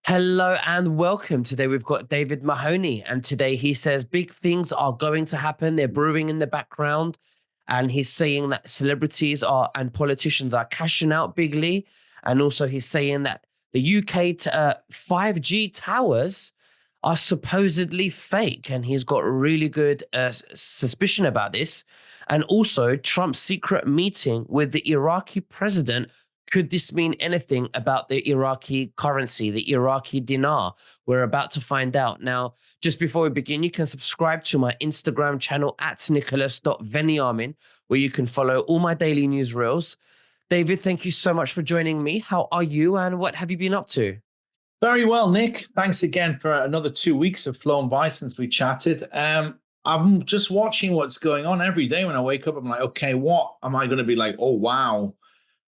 Hello and welcome. Today we've got David Mahoney, and today he says big things are going to happen. They're brewing in the background, and he's saying that celebrities are and politicians are cashing out bigly, and also he's saying that the UK 5G towers are supposedly fake, and he's got really good suspicion about this, and also Trump's secret meeting with the Iraqi president. Could this mean anything about the Iraqi currency, the Iraqi dinar? We're about to find out. Now, just before we begin, you can subscribe to my Instagram channel at nicholas.veniamin, where you can follow all my daily news reels. David, thank you so much for joining me. How are you and what have you been up to? Very well, Nick. Thanks again for another 2 weeks have flown by since we chatted. I'm just watching what's going on every day when I wake up. I'm like, okay, what am I going to be like? Oh, wow.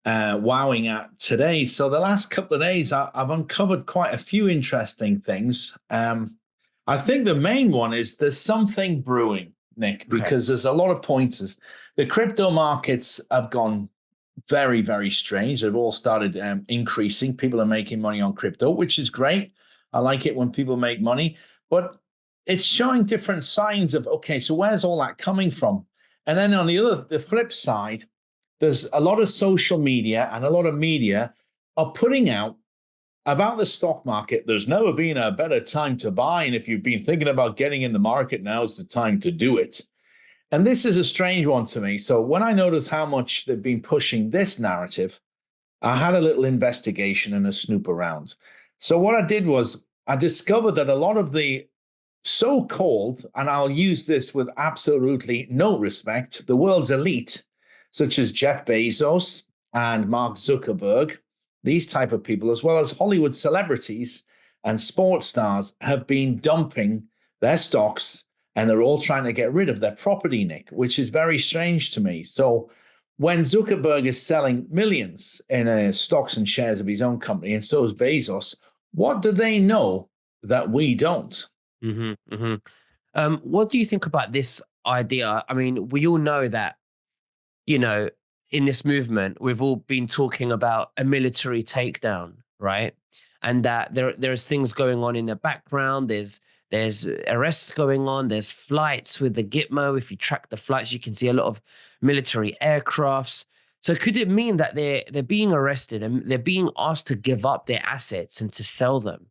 Wowing at today. So the last couple of days, I've uncovered quite a few interesting things. I think the main one is there's something brewing, Nick, because there's a lot of pointers. The crypto markets have gone very, very strange. They've all started increasing. People are making money on crypto, which is great. I like it when people make money, but it's showing different signs of, okay, so where's all that coming from? And then on the flip side, there's a lot of social media and a lot of media are putting out about the stock market. There's never been a better time to buy. And if you've been thinking about getting in the market, now's the time to do it. And this is a strange one to me. So when I noticed how much they've been pushing this narrative, I had a little investigation and a snoop around. So what I did was I discovered that a lot of the so-called, and I'll use this with absolutely no respect, the world's elite, such as Jeff Bezos and Mark Zuckerberg, these type of people, as well as Hollywood celebrities and sports stars, have been dumping their stocks, and they're all trying to get rid of their property, Nick, which is very strange to me. So when Zuckerberg is selling millions in stocks and shares of his own company, and so is Bezos, what do they know that we don't? What do you think about this idea? I mean, we all know that in this movement, we've all been talking about a military takedown, right? And that there's things going on in the background. There's arrests going on. There's flights with the Gitmo. If you track the flights, you can see a lot of military aircrafts. So could it mean that they're being arrested and they're being asked to give up their assets and to sell them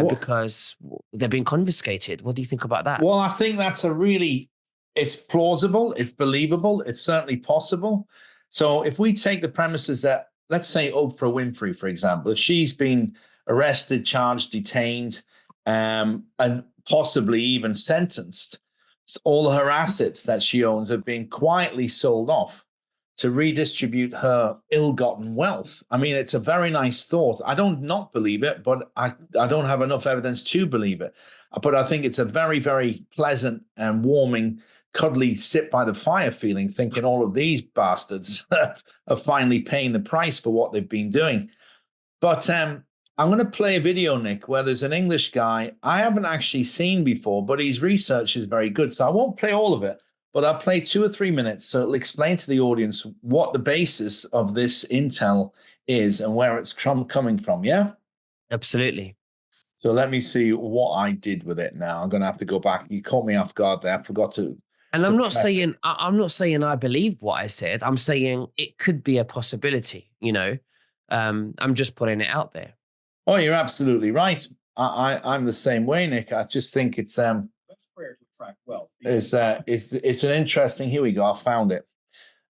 because they're being confiscated? What do you think about that? Well, I think that's it's plausible, it's believable, it's certainly possible. So if we take the premises that, let's say Oprah Winfrey, for example, if she's been arrested, charged, detained, and possibly even sentenced, all her assets that she owns have been quietly sold off to redistribute her ill-gotten wealth. I mean, it's a very nice thought. I don't not believe it, but I don't have enough evidence to believe it. But I think it's a very, very pleasant and warming, cuddly sit by the fire feeling, thinking all of these bastards are finally paying the price for what they've been doing. But I'm going to play a video, Nick, where there's an English guy I haven't actually seen before, but his research is very good. So I won't play all of it, but I'll play 2 or 3 minutes. So it'll explain to the audience what the basis of this intel is and where it's coming from. Yeah? Absolutely. So let me see what I did with it now. I'm going to have to go back. You caught me off guard there. I forgot to. And I'm not saying I believe what I said. I'm saying it could be a possibility, I'm just putting it out there. Oh, you're absolutely right. I'm the same way, Nick. I just think it's where to attract wealth. It's an interesting. Here we go. I found it.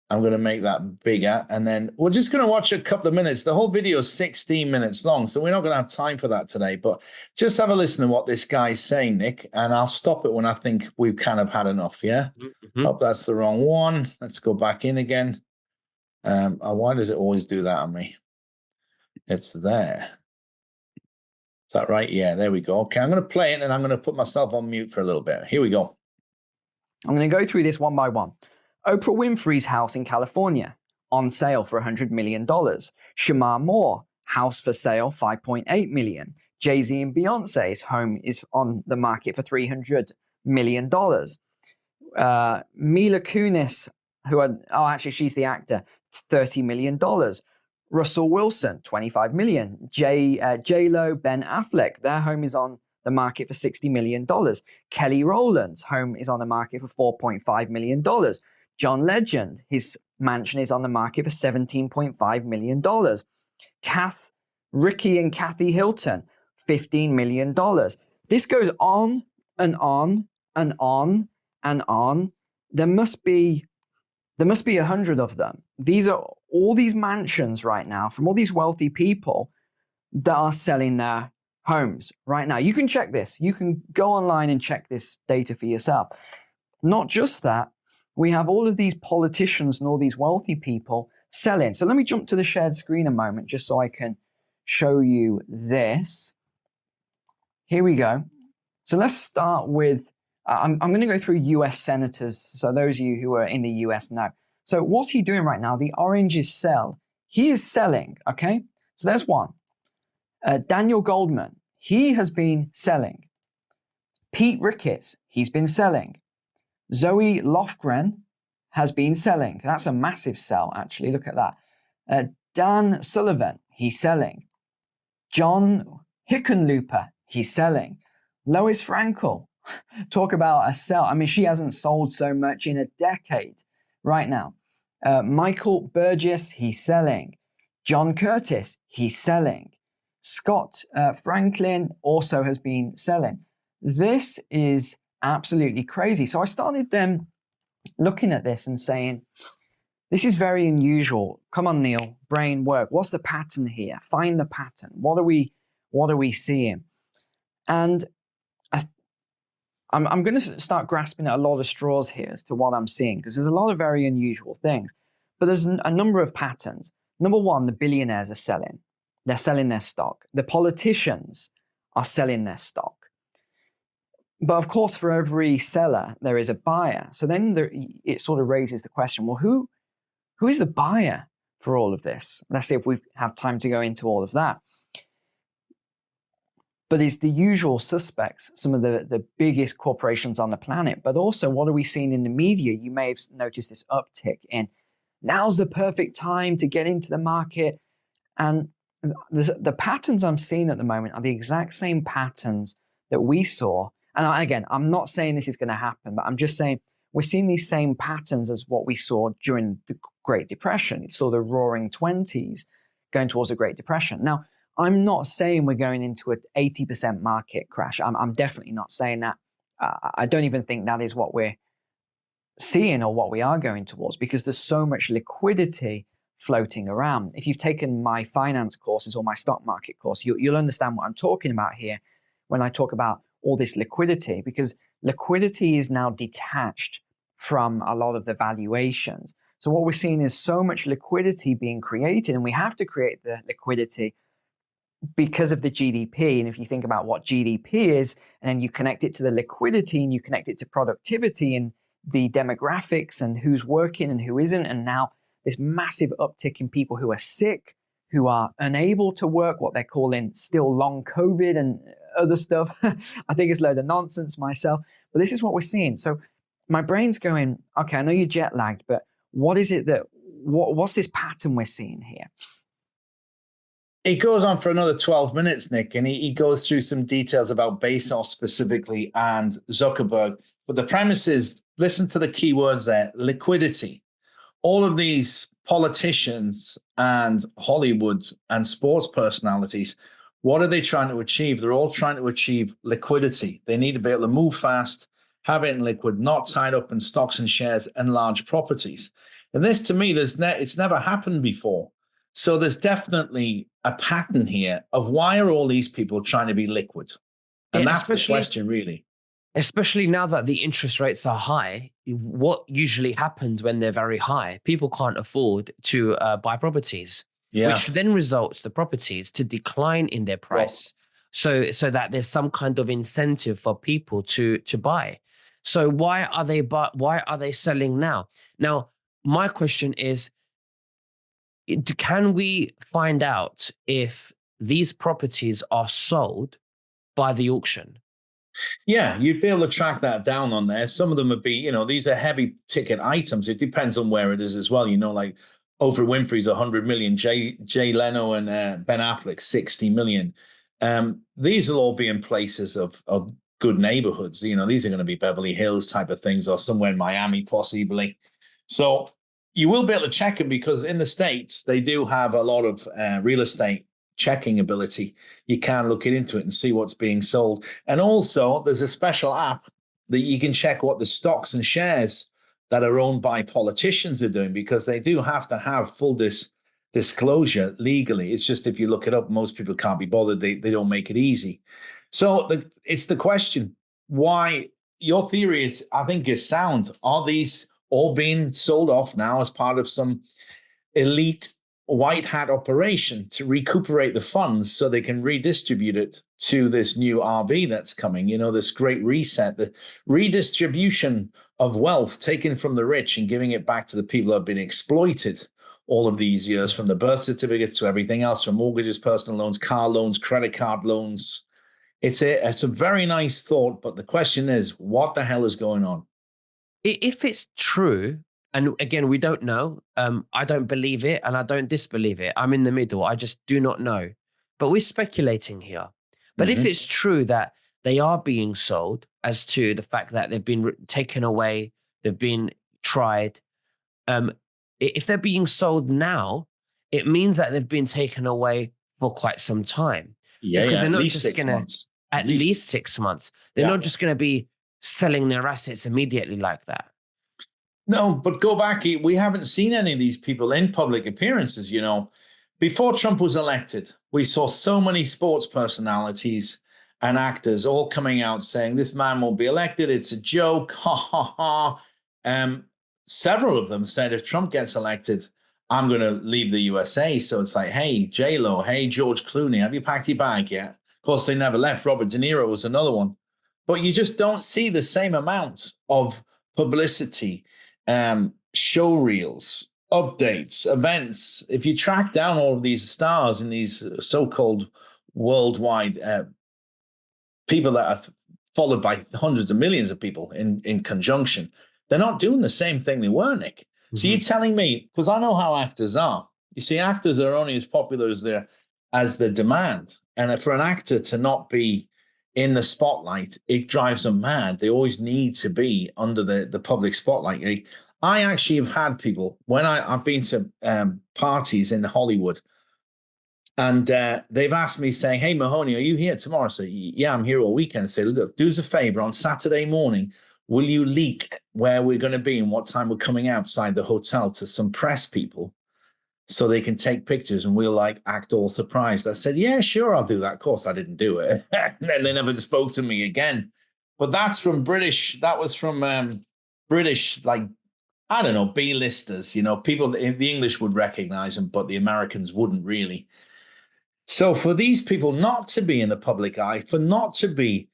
I'm going to make that bigger, and then we're just going to watch a couple of minutes. The whole video is 16 minutes long, so we're not going to have time for that today. But just have a listen to what this guy's saying, Nick, and I'll stop it when I think we've kind of had enough. Yeah. Mm-hmm. Oh, that's the wrong one. Let's go back in again. Why does it always do that on me? It's there. Is that right? Yeah, there we go. Okay, I'm going to play it, and I'm going to put myself on mute for a little bit. Here we go. I'm going to go through this one by one. Oprah Winfrey's house in California, on sale for $100 million. Shamar Moore, house for sale, $5.8 million. Jay-Z and Beyonce's home is on the market for $300 million. Mila Kunis, she's the actor, $30 million. Russell Wilson, 25 million. J-Lo, Ben Affleck, their home is on the market for $60 million. Kelly Rowland's home is on the market for $4.5 million. John Legend, his mansion is on the market for $17.5 million. Ricky and Kathy Hilton, $15 million. This goes on and on and on and on. There must be 100 of them. These are all these mansions right now from all these wealthy people that are selling their homes right now. You can check this. You can go online and check this data for yourself. Not just that, we have all of these politicians and all these wealthy people selling. So let me jump to the shared screen a moment just so I can show you this. Here we go. So let's start with, I'm going to go through US senators. So those of you who are in the US know. So what's he doing right now? The orange is sell. He is selling, okay? So there's one. Daniel Goldman, he has been selling. Pete Ricketts, he's been selling. Zoe Lofgren has been selling. That's a massive sell, actually. Look at that. Dan Sullivan, he's selling. John Hickenlooper, he's selling. Lois Frankel, talk about a sell. I mean, she hasn't sold so much in a decade right now. Michael Burgess, he's selling. John Curtis, he's selling. Scott Franklin also has been selling. This is absolutely crazy. So I started then looking at this and saying, this is very unusual. Come on, Neil, brain work. What's the pattern here? Find the pattern. What are we seeing? And I'm going to start grasping at a lot of straws here as to what I'm seeing, because there's a lot of very unusual things. But there's a number of patterns. Number one, the billionaires are selling. They're selling their stock. The politicians are selling their stock. But of course, for every seller, there is a buyer. So then it sort of raises the question, well, who is the buyer for all of this? Let's see if we have time to go into all of that. But it's the usual suspects, some of the biggest corporations on the planet. But also, what are we seeing in the media? You may have noticed this uptick in, now's the perfect time to get into the market. And the patterns I'm seeing at the moment are the exact same patterns that we saw. And again, I'm not saying this is going to happen, but I'm just saying we're seeing these same patterns as what we saw during the Great Depression. You saw the roaring 20s going towards the Great Depression. Now, I'm not saying we're going into an 80% market crash. I'm definitely not saying that. I don't even think that is what we're seeing or what we are going towards, because there's so much liquidity floating around. If you've taken my finance courses or my stock market course, you'll understand what I'm talking about here when I talk about all this liquidity, because liquidity is now detached from a lot of the valuations. So what we're seeing is so much liquidity being created, and we have to create the liquidity because of the GDP. And if you think about what GDP is, and then you connect it to the liquidity and you connect it to productivity and the demographics and who's working and who isn't, and now this massive uptick in people who are sick, who are unable to work, what they're calling still long COVID and other stuff. I think it's a load of nonsense myself, but this is what we're seeing. So my brain's going, okay, I know you're jet lagged, but what is it what's this pattern we're seeing here? It goes on for another 12 minutes, Nick, and he goes through some details about Bezos specifically and Zuckerberg. But the premise is, listen to the key words there, liquidity. All of these politicians and Hollywood and sports personalities, what are they trying to achieve? They're all trying to achieve liquidity. They need to be able to move fast, have it in liquid, not tied up in stocks and shares and large properties. And this, to me, it's never happened before. So there's definitely a pattern here of why are all these people trying to be liquid? And that's the question, really. Especially now that the interest rates are high, what usually happens when they're very high? People can't afford to buy properties, which then results the properties to decline in their price. So that there's some kind of incentive for people to buy. So why are they selling now? Now, my question is, can we find out if these properties are sold by the auction? Yeah, you'd be able to track that down on there. Some of them would be, these are heavy ticket items. It depends on where it is as well. Like Oprah Winfrey's 100 million, Jay Leno and Ben Affleck 60 million. These will all be in places of good neighborhoods. You know, these are going to be Beverly Hills type of things, or somewhere in Miami possibly. So you will be able to check them, because in the States they do have a lot of real estate checking ability. You can look into it and see what's being sold. And also there's a special app that you can check what the stocks and shares that are owned by politicians are doing, because they do have to have full disclosure legally. It's just, if you look it up, most people can't be bothered. They don't make it easy. So it's the question, why your theory is, I think, is sound. Are these all being sold off now as part of some elite white hat operation to recuperate the funds so they can redistribute it to this new RV that's coming? You know, this great reset, the redistribution of wealth taken from the rich and giving it back to the people that have been exploited all of these years, from the birth certificates to everything else, from mortgages, personal loans, car loans, credit card loans. It's a very nice thought, but the question is, what the hell is going on? If it's true, and again, we don't know. I don't believe it and I don't disbelieve it. I'm in the middle. I just do not know. But we're speculating here. But if it's true that they are being sold, as to the fact that they've been taken away, they've been tried, if they're being sold now, it means that they've been taken away for quite some time. Because they're not just going to, at least 6 months. They're not just going to be selling their assets immediately like that. No, but go back. We haven't seen any of these people in public appearances. You know, before Trump was elected, we saw so many sports personalities and actors all coming out saying this man won't be elected. It's a joke. Ha ha ha. Several of them said, if Trump gets elected, I'm going to leave the USA. So it's like, hey, J-Lo, hey, George Clooney, have you packed your bag yet? Of course, they never left. Robert De Niro was another one. But you just don't see the same amount of publicity, show reels, updates, events. If you track down all of these stars and these so-called worldwide people that are followed by hundreds of millions of people in conjunction, they're not doing the same thing they were, Nick. So you're telling me, because I know how actors are. You see, actors are only as popular as the demand. And for an actor to not be in the spotlight, it drives them mad. They always need to be under the public spotlight. I actually have had people, when I've been to parties in Hollywood, and they've asked me saying, hey, Mahoney, are you here tomorrow? I say, yeah, I'm here all weekend. I say, look, do us a favor, on Saturday morning, will you leak where we're going to be and what time we're coming outside the hotel to some press people so they can take pictures and we'll act all surprised? I said, yeah, sure, I'll do that. Of course, I didn't do it. And then they never spoke to me again. But that's from British. That was from British, I don't know, B-listers. You know, people in the English would recognize them, but the Americans wouldn't really. So for these people not to be in the public eye, for not to be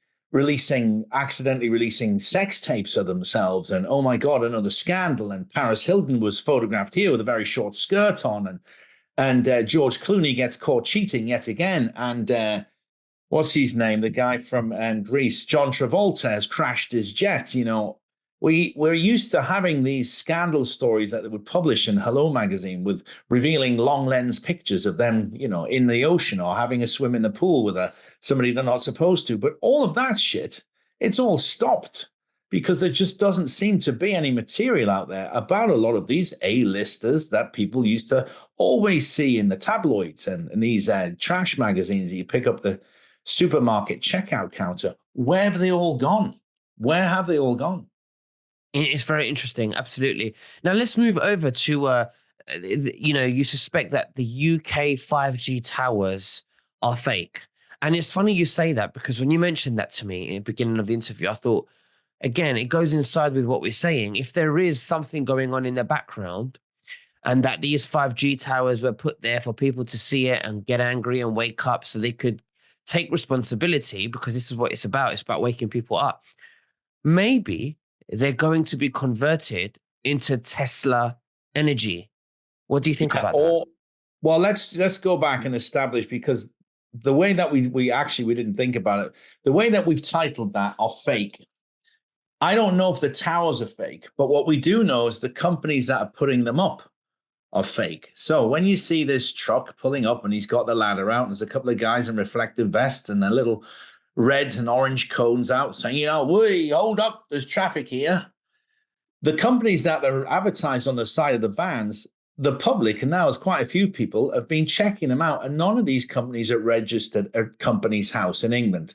accidentally releasing sex tapes of themselves, and oh my God, another scandal, and Paris Hilton was photographed here with a very short skirt on, and George Clooney gets caught cheating yet again, and what's his name, the guy from Greece, John Travolta, has crashed his jet. You know, we're used to having these scandal stories that they would publish in Hello magazine, with revealing long lens pictures of them, you know, in the ocean or having a swim in the pool with somebody they're not supposed to. But all of that shit, it's all stopped, because there just doesn't seem to be any material out there about a lot of these A-listers that people used to always see in the tabloids and these trash magazines that you pick up the supermarket checkout counter. Where have they all gone? Where have they all gone? It's very interesting. Absolutely. Now let's move over to, you suspect that the UK 5G towers are fake. And it's funny you say that, because when you mentioned that to me in the beginning of the interview, I thought, again, it goes inside with what we're saying. If there is something going on in the background, and that these 5G towers were put there for people to see it and get angry and wake up so they could take responsibility, because this is what it's about. It's about waking people up. Maybe they're going to be converted into Tesla energy. What do you think about that? Well, let's go back and establish, because the way that we didn't think about it, the way that we've titled that are fake. I don't know if the towers are fake, but what we do know is the companies that are putting them up are fake. So when you see this truck pulling up and he's got the ladder out, and there's a couple of guys in reflective vests and their little red and orange cones out saying, "Wait, hold up, there's traffic here." The companies that are advertised on the side of the vans, the public, and now there's quite a few people, have been checking them out. And none of these companies are registered at Companies House in England,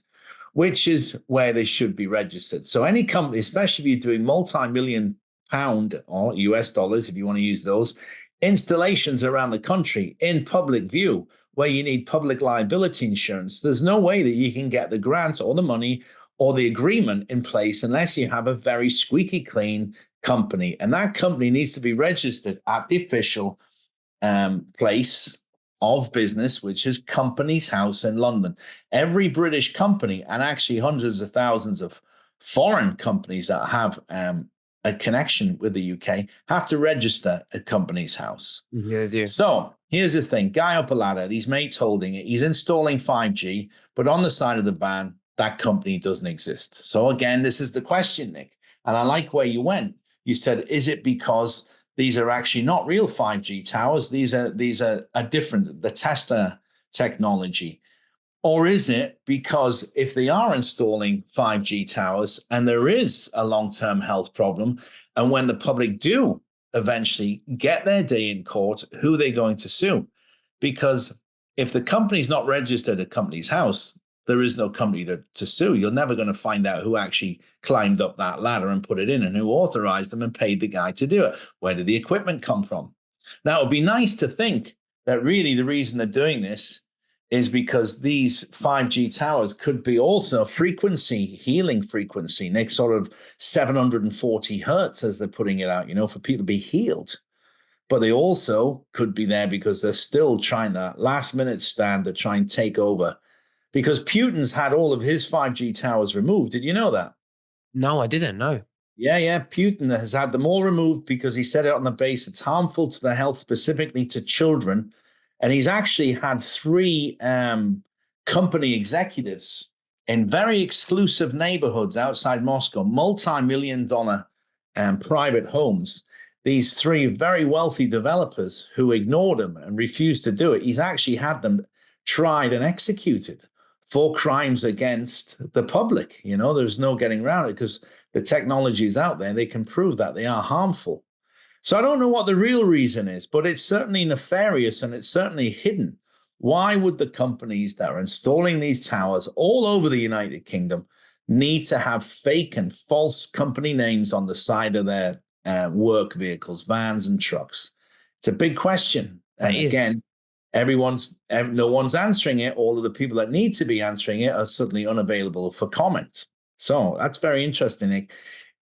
which is where they should be registered. So any company, especially if you're doing multi-million pound or US dollars, if you want to use those, installations around the country in public view, where you need public liability insurance, there's no way that you can get the grant or the money or the agreement in place unless you have a very squeaky clean company. And that company needs to be registered at the official place of business, which is Companies House in London. Every British company, and actually hundreds of thousands of foreign companies that have a connection with the UK, have to register at Companies House. Yeah, they do. So here's the thing. Guy up a ladder, these mates holding it. He's installing 5G, but on the side of the van, that company doesn't exist. So again, this is the question, Nick. And I like where you went. You said, is it because these are actually not real 5G towers? These are different, the Tesla technology. Or is it because if they are installing 5G towers and there is a long-term health problem, and when the public do eventually get their day in court, who are they going to sue? Because if the company's not registered at Companies House, there is no company to sue. You're never going to find out who actually climbed up that ladder and put it in and who authorized them and paid the guy to do it. Where did the equipment come from? Now, it would be nice to think that really the reason they're doing this is because these 5G towers could be also healing frequency, next sort of 740 hertz as they're putting it out, for people to be healed. But they also could be there because they're still trying that last minute stand to try and take over. Because Putin's had all of his 5G towers removed. Did you know that? No, I didn't know. Yeah. Putin has had them all removed because he said it on the base. It's harmful to the health, specifically to children. And he's actually had 3 company executives in very exclusive neighborhoods outside Moscow, multi-million-dollar private homes. These 3 very wealthy developers who ignored him and refused to do it, he's actually had them tried and executed for crimes against the public. There's no getting around it because the technology is out there. They can prove that they are harmful. So I don't know what the real reason is, but it's certainly nefarious and it's certainly hidden. Why would the companies that are installing these towers all over the United Kingdom need to have fake and false company names on the side of their work vehicles, vans and trucks? It's a big question. And again, no one's answering it. All of the people that need to be answering it are suddenly unavailable for comment. So that's very interesting, Nick.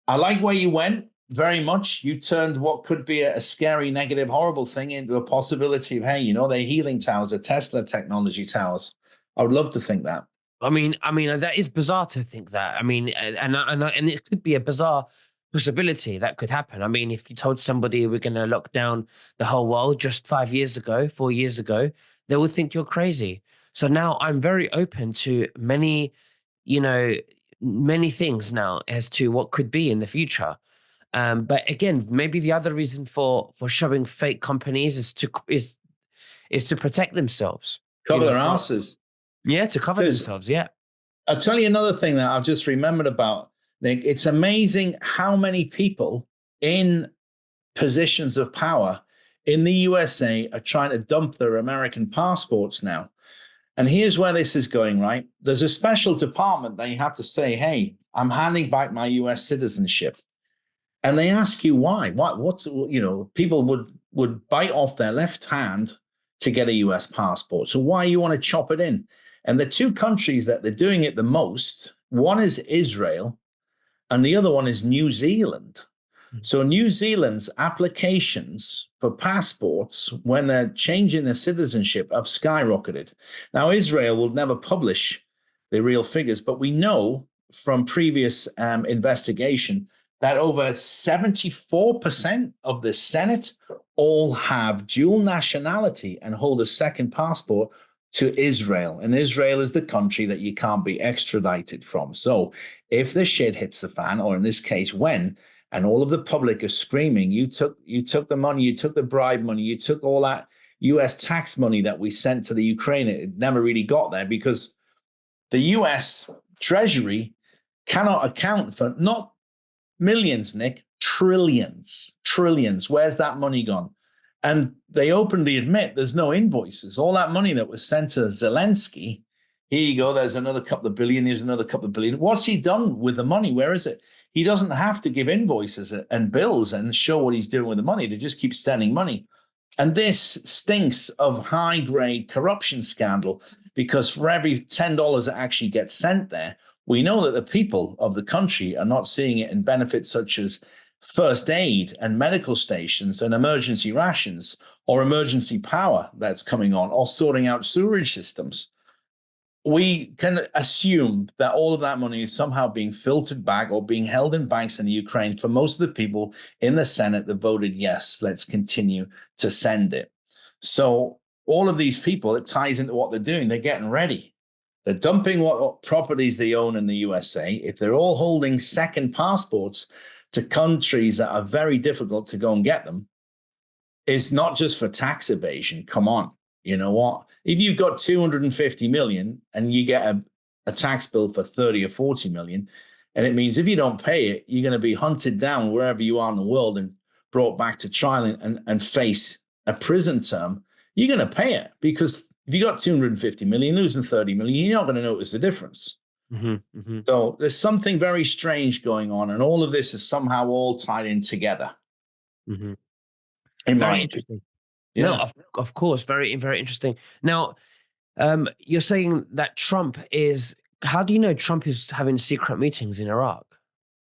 I like where you went very much. You turned what could be a scary, negative, horrible thing into a possibility of, hey, they're healing towers, they're Tesla technology towers. I would love to think that. I mean, that is bizarre to think that. I mean, and it could be a bizarre possibility that could happen. I mean, if you told somebody we're going to lock down the whole world just 4 years ago, they would think you're crazy. So now I'm very open to many things now as to what could be in the future. But again, maybe the other reason for showing fake companies is to protect themselves. Cover their asses. Yeah, to cover themselves, yeah. I'll tell you another thing that I've just remembered about, Nick. It's amazing how many people in positions of power in the USA are trying to dump their American passports now. And here's where this is going, right? There's a special department that you have to say, hey, I'm handing back my US citizenship. And they ask you why. People would bite off their left hand to get a US passport. So why you want to chop it in? And the 2 countries that they're doing it the most, one is Israel and the other one is New Zealand. So New Zealand's applications for passports when they're changing their citizenship have skyrocketed. Now, Israel will never publish the real figures, but we know from previous investigation that over 74% of the Senate all have dual nationality and hold a second passport to Israel. And Israel is the country that you can't be extradited from. So if the shit hits the fan, or in this case, when and all of the public are screaming, you took the money, you took the bribe money, you took all that US tax money that we sent to the Ukraine. It never really got there because the US Treasury cannot account for not millions, Nick, trillions. Where's that money gone? And they openly admit there's no invoices. All that money that was sent to Zelensky, here you go, there's another couple of billion, here's another couple of billion. What's he done with the money? Where is it? He doesn't have to give invoices and bills and show what he's doing with the money. They just keep sending money. And this stinks of high-grade corruption scandal because for every $10 that actually gets sent there, we know that the people of the country are not seeing it in benefits such as first aid and medical stations and emergency rations or emergency power that's coming on or sorting out sewerage systems. We can assume that all of that money is somehow being filtered back or being held in banks in the Ukraine for most of the people in the Senate that voted yes, let's continue to send it. So all of these people, it ties into what they're doing. They're getting ready. They're dumping what properties they own in the USA. If they're all holding second passports to countries that are very difficult to go and get them, it's not just for tax evasion. Come on. You know what? If you've got 250 million and you get a tax bill for 30 or 40 million, and it means if you don't pay it, you're going to be hunted down wherever you are in the world and brought back to trial and face a prison term, you're going to pay it because if you got 250 million, losing 30 million, you're not going to notice the difference. Mm-hmm, mm-hmm. So there's something very strange going on, and all of this is somehow all tied in together. Mm-hmm. Very interesting. Yeah. No, of course, very, very interesting. Now, you're saying that Trump is. How do you know Trump is having secret meetings in Iraq?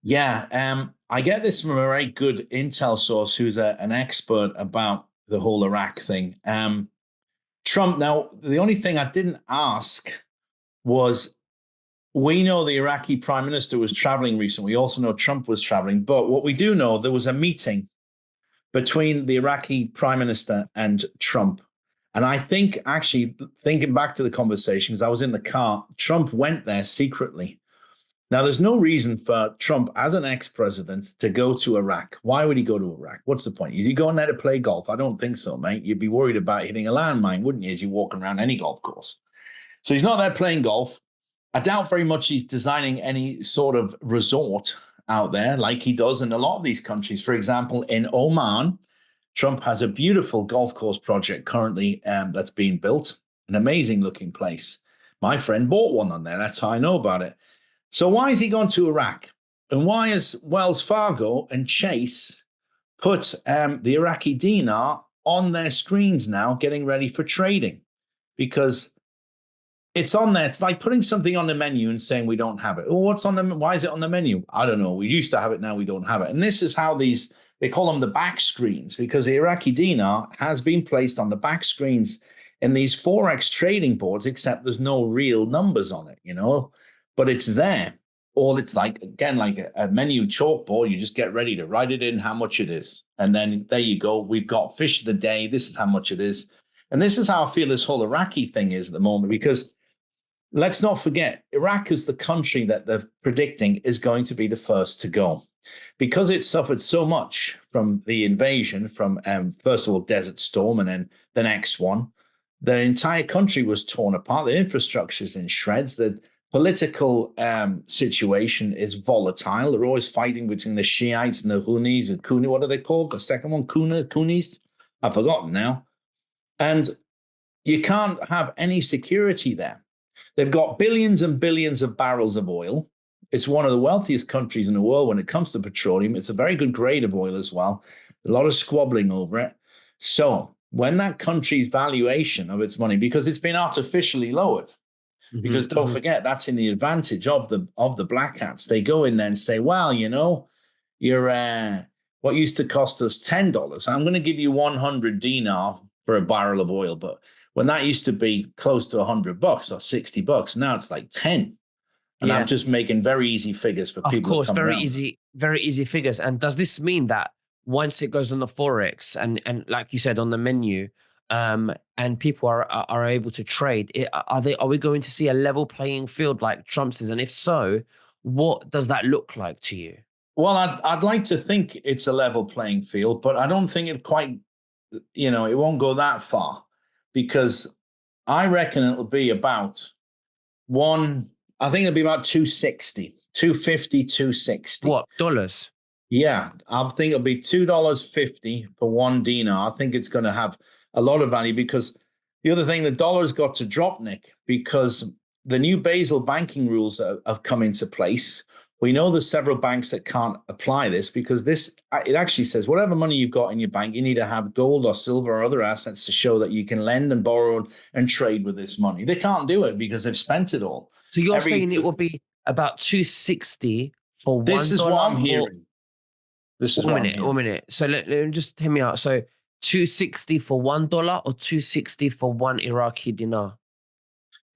Yeah, I get this from a very good intel source who's an expert about the whole Iraq thing. Trump. Now, the only thing I didn't ask was, we know the Iraqi prime minister was traveling recently. We also know Trump was traveling. But what we do know, there was a meeting between the Iraqi prime minister and Trump. And I think, actually, thinking back to the conversation, because I was in the car, Trump went there secretly. Now, there's no reason for Trump, as an ex-president, to go to Iraq. Why would he go to Iraq? What's the point? Is he going there to play golf? I don't think so, mate. You'd be worried about hitting a landmine, wouldn't you, as you're walking around any golf course? So he's not there playing golf. I doubt very much he's designing any sort of resort out there like he does in a lot of these countries. For example, in Oman, Trump has a beautiful golf course project currently that's being built, an amazing looking place. My friend bought one on there. That's how I know about it. So why is he gone to Iraq? And why has Wells Fargo and Chase put the Iraqi dinar on their screens now, getting ready for trading? Because it's on there. It's like putting something on the menu and saying we don't have it. Well, what's on the? Why is it on the menu? I don't know. We used to have it. Now we don't have it. And this is how they call them the back screens, because the Iraqi dinar has been placed on the back screens in these Forex trading boards, except there's no real numbers on it, but it's there. Or it's like, again, like a menu chalkboard. You just get ready to write it in how much it is. And then there you go. We've got fish of the day. This is how much it is. And this is how I feel this whole Iraqi thing is at the moment, because let's not forget, Iraq is the country that they're predicting is going to be the first to go, because it suffered so much from the invasion, from first of all, Desert Storm, and then the next one. The entire country was torn apart. The infrastructure is in shreds. The political situation is volatile. They're always fighting between the Shiites and the Sunnis and Sunni. What are they called? The second one, Sunnis? I've forgotten now. And you can't have any security there. They've got billions and billions of barrels of oil. It's one of the wealthiest countries in the world when it comes to petroleum. It's a very good grade of oil as well. A lot of squabbling over it. So when that country's valuation of its money, because it's been artificially lowered, because don't forget, that's in the advantage of the black hats. They go in there and say, well, you're what used to cost us $10. I'm going to give you 100 dinar for a barrel of oil. But when that used to be close to $100 or $60, now it's like 10. And I'm just making very easy figures for people. Of course, very easy figures. And does this mean that once it goes on the Forex and like you said, on the menu, and people are able to trade, are we going to see a level playing field like Trump says? And if so, what does that look like to you? Well, I'd like to think it's a level playing field, but I don't think it quite, it won't go that far, because I reckon it'll be about I think it'll be about 260, 250, 260. What, dollars? Yeah, I think it'll be $2.50 for one dinar. I think it's going to have a lot of value, because the other thing, the dollar's got to drop, Nick, because the new Basel banking rules have come into place. We know there's several banks that can't apply this, because it actually says whatever money you've got in your bank, you need to have gold or silver or other assets to show that you can lend and borrow and trade with this money. They can't do it because they've spent it all. So you're saying it will be about 260 for $1? This is what I'm hearing. This is one what minute, I'm hearing. 1 minute. So let me just hear me out. So 260 for $1 or 260 for one Iraqi dinar?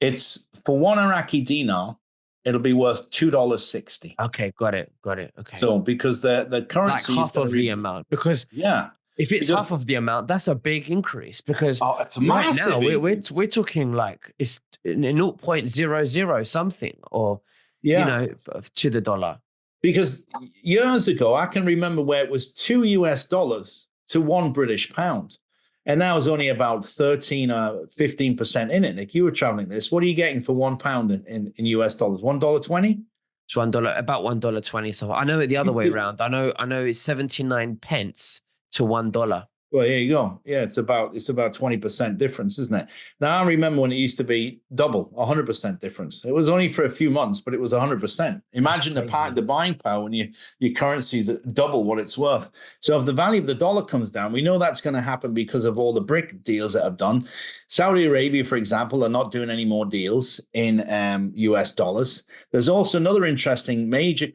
It's for one Iraqi dinar, it'll be worth $2.60. Okay, got it. Okay. So because the currency like half of the amount, because if it's half of the amount, that's a big increase, because it's a massive right now we're talking like it's 0.00 something, or to the dollar. Because years ago, I can remember where it was $2 to one British pound. And that was only about 13 or 15% in it. Nick, you were traveling this. What are you getting for £1 in US dollars? $1.20? It's $1, about $1.20. So I know it the other way around. I know it's 79 pence to $1. Well, here you go. Yeah, it's about 20% difference, isn't it? Now, I remember when it used to be double, 100% difference. It was only for a few months, but it was 100%. Imagine the buying power when your currency is double what it's worth. So if the value of the dollar comes down, we know that's going to happen because of all the BRIC deals that have done. Saudi Arabia, for example, are not doing any more deals in US dollars. There's also another interesting major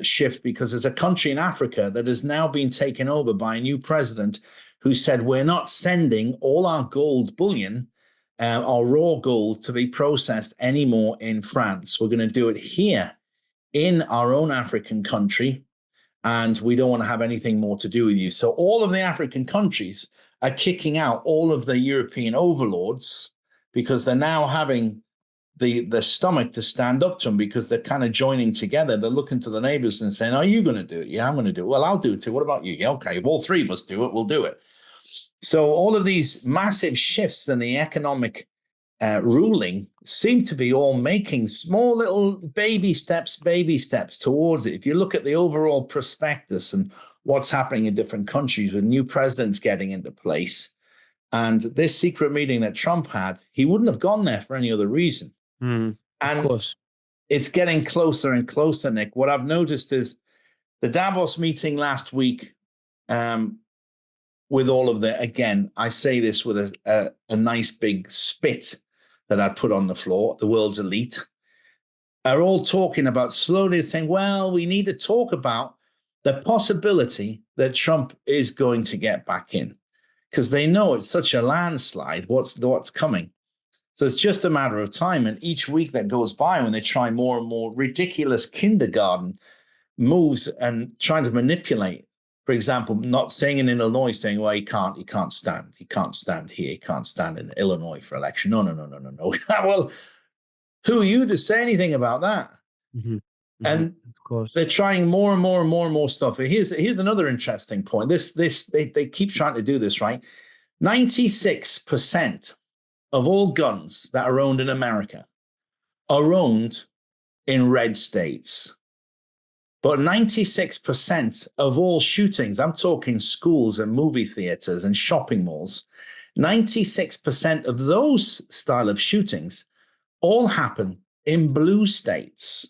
shift, because there's a country in Africa that has now been taken over by a new president who said, we're not sending all our gold bullion, our raw gold, to be processed anymore in France. We're going to do it here in our own African country, and we don't want to have anything more to do with you. So all of the African countries are kicking out all of the European overlords, because they're now having the stomach to stand up to them, because they're kind of joining together. They're looking to the neighbors and saying, are you going to do it? Yeah, I'm going to do it. Well, I'll do it too. What about you? Yeah, okay, if all three of us do it, we'll do it. So all of these massive shifts in the economic ruling seem to be all making small little baby steps towards it. If you look at the overall prospectus and what's happening in different countries with new presidents getting into place, and this secret meeting that Trump had, he wouldn't have gone there for any other reason. And of course, it's getting closer and closer, Nick. What I've noticed is the Davos meeting last week, with all of the, again, I say this with a nice big spit that I put on the floor, the world's elite, are all talking about slowly saying, well, we need to talk about the possibility that Trump is going to get back in, because they know it's such a landslide, what's coming. So it's just a matter of time. And each week that goes by, when they try more and more ridiculous kindergarten moves and trying to manipulate, for example, not saying in Illinois, saying, well, he can't stand here, he can't stand in Illinois for election. No. Well, who are you to say anything about that? And of course, they're trying more and more stuff. Here's another interesting point. They keep trying to do this, right? 96% of all guns that are owned in America are owned in red states. But 96% of all shootings, I'm talking schools and movie theaters and shopping malls, 96% of those style of shootings all happen in blue states.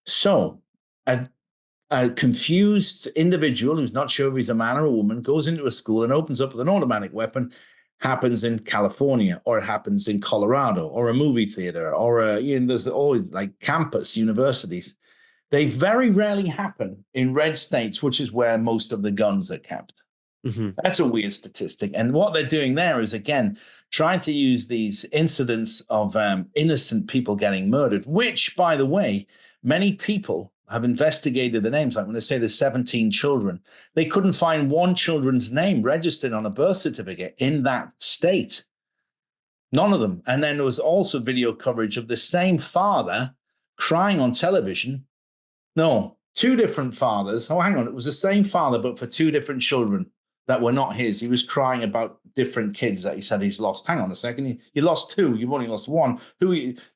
So a confused individual who's not sure if he's a man or a woman goes into a school and opens up with an automatic weapon. Happens in California, or it happens in Colorado, or a movie theater, or there's always like campus universities. They very rarely happen in red states, which is where most of the guns are kept. That's a weird statistic. And what they're doing there is, again, trying to use these incidents of innocent people getting murdered, which, by the way, many people have investigated the names. Like when they say there's 17 children, they couldn't find one children's name registered on a birth certificate in that state. None of them. And then there was also video coverage of the same father crying on television. No, two different fathers. Oh, hang on. It was the same father, but for two different children that were not his. He was crying about different kids that he said he's lost. Hang on a second. You lost two. You've only lost one.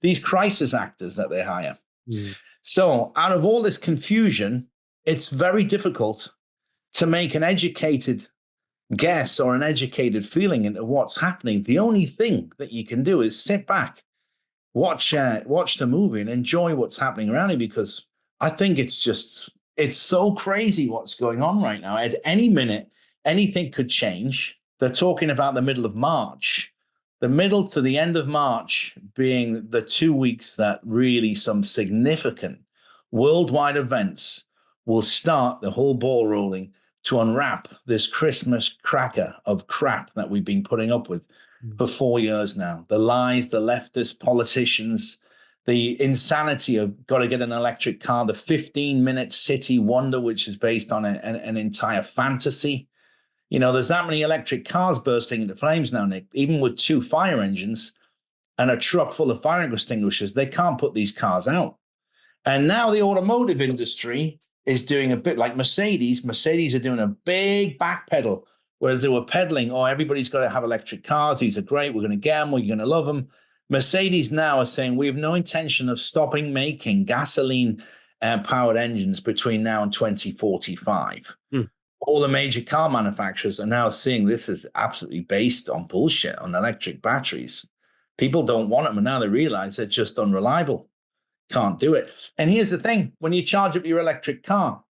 These crisis actors that they hire. Mm. So out of all this confusion, it's very difficult to make an educated guess or an educated feeling into what's happening. The only thing that you can do is sit back, watch the movie and enjoy what's happening around you, because I think it's so crazy what's going on right now. At any minute, anything could change. They're talking about the middle of March, the middle to the end of March being the 2 weeks that really some significant worldwide events will start the whole ball rolling to unwrap this Christmas cracker of crap that we've been putting up with for 4 years now. The lies, the leftist politicians, the insanity of got to get an electric car, the 15-minute city wonder, which is based on an entire fantasy. You know, there's that many electric cars bursting into flames now, Nick. Even with 2 fire engines and a truck full of fire extinguishers, they can't put these cars out. And now the automotive industry is doing a bit like Mercedes. Mercedes are doing a big backpedal, whereas they were peddling, oh, everybody's got to have electric cars. These are great. We're going to get them. We're going to love them. Mercedes now are saying we have no intention of stopping making gasoline-powered engines between now and 2045. All the major car manufacturers are now seeing this as absolutely based on bullshit, on electric batteries. People don't want them, and now they realize they're just unreliable. Can't do it. And here's the thing. When you charge up your electric car,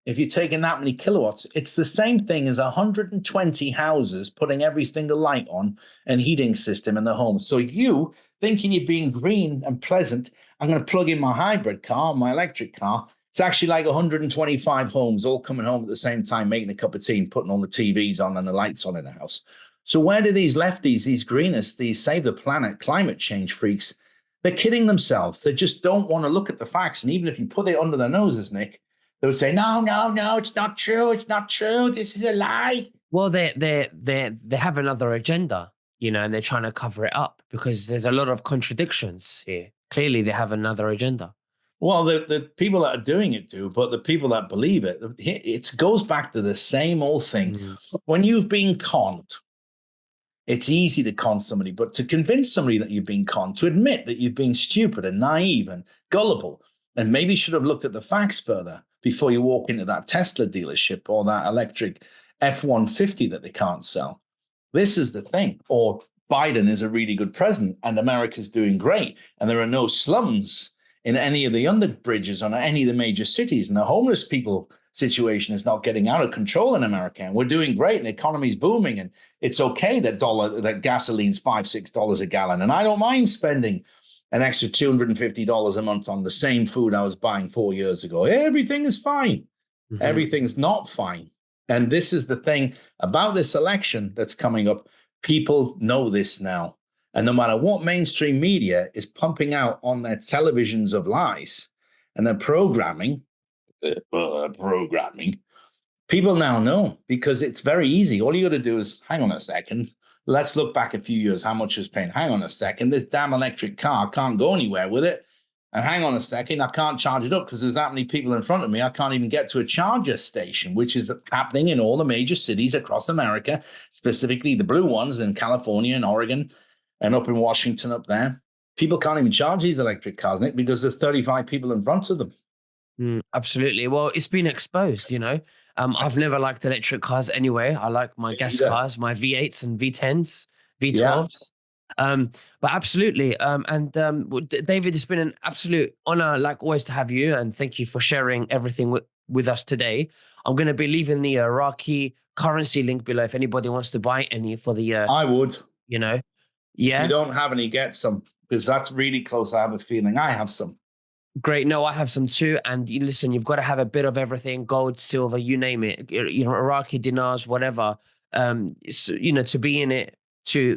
if you're taking that many kilowatts, it's the same thing as 120 houses putting every single light on and heating system in the home. So you thinking you're being green and pleasant, I'm going to plug in my hybrid car, my electric car. It's actually like 125 homes all coming home at the same time, making a cup of tea and putting all the TVs on and the lights on in the house. So where do these lefties, these greenists, these save the planet, climate change freaks, they're kidding themselves. They just don't want to look at the facts. And even if you put it under their noses, Nick, they would say, no, it's not true. It's not true. This is a lie. Well, they have another agenda, you know, and they're trying to cover it up because there's a lot of contradictions here. Clearly, they have another agenda. Well, the people that are doing it do, but the people that believe it, it goes back to the same old thing. When you've been conned, it's easy to con somebody, but to convince somebody that you've been conned, to admit that you've been stupid and naive and gullible, and maybe should have looked at the facts further before you walk into that Tesla dealership or that electric F-150 that they can't sell. This is the thing. Or Biden is a really good president and America's doing great, and there are no slums in any of the underbridges on any of the major cities, and the homeless people situation is not getting out of control in America, and we're doing great, and the economy's booming, and it's okay that gasoline's $5-6 a gallon, and I don't mind spending an extra $250 a month on the same food I was buying 4 years ago. Everything is fine. Everything's not fine. And this is the thing about this election that's coming up. People know this now. And no matter what mainstream media is pumping out on their televisions of lies and their programming, people now know, because it's very easy. All you got to do is, hang on a second, let's look back a few years, how much is paying. Hang on a second, this damn electric car, I can't go anywhere with it. And hang on a second, I can't charge it up because there's that many people in front of me. I can't even get to a charger station, which is happening in all the major cities across America, specifically the blue ones in California and Oregon and up in Washington up there. People can't even charge these electric cars, Nick, because there's 35 people in front of them. Absolutely. Well, it's been exposed, you know. I've never liked electric cars anyway. I like my gas cars, my V8s and V10s, V12s. But absolutely. David, it's been an absolute honor, like always, to have you. And thank you for sharing everything with us today. I'm going to be leaving the Iraqi currency link below if anybody wants to buy any for the... I would. You know. Yeah. If you don't have any, get some, because that's really close. I have a feeling I have some. Great. No, I have some too. And listen, you've got to have a bit of everything: gold, silver, you name it. You know, Iraqi dinars, whatever. So, you know, to be in it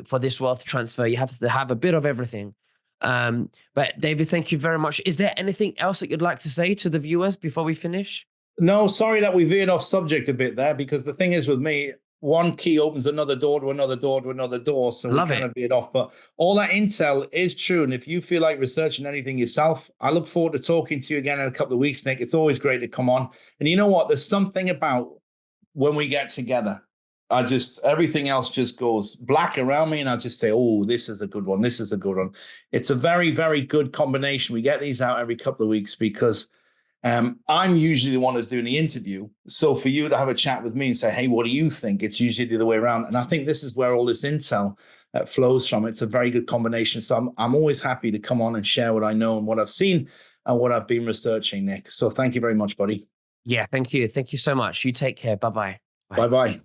for this wealth transfer, you have to have a bit of everything. But David, thank you very much. Is there anything else that you'd like to say to the viewers before we finish? No, sorry that we veered off subject a bit there, because the thing is with me, one key opens another door to another door to another door. So Love we kind it. of veered off. But all that intel is true. And if you feel like researching anything yourself, I look forward to talking to you again in a couple of weeks, Nick. It's always great to come on. And you know what? There's something about when we get together, everything else just goes black around me. And I just say, oh, this is a good one. This is a good one. It's a very, very good combination. We get these out every couple of weeks because I'm usually the one that's doing the interview. So for you to have a chat with me and say, hey, what do you think? It's usually the other way around. And I think this is where all this intel flows from. It's a very good combination. So I'm always happy to come on and share what I know and what I've seen and what I've been researching, Nick. So thank you very much, buddy. Yeah, thank you. Thank you so much. You take care. Bye-bye. Bye-bye.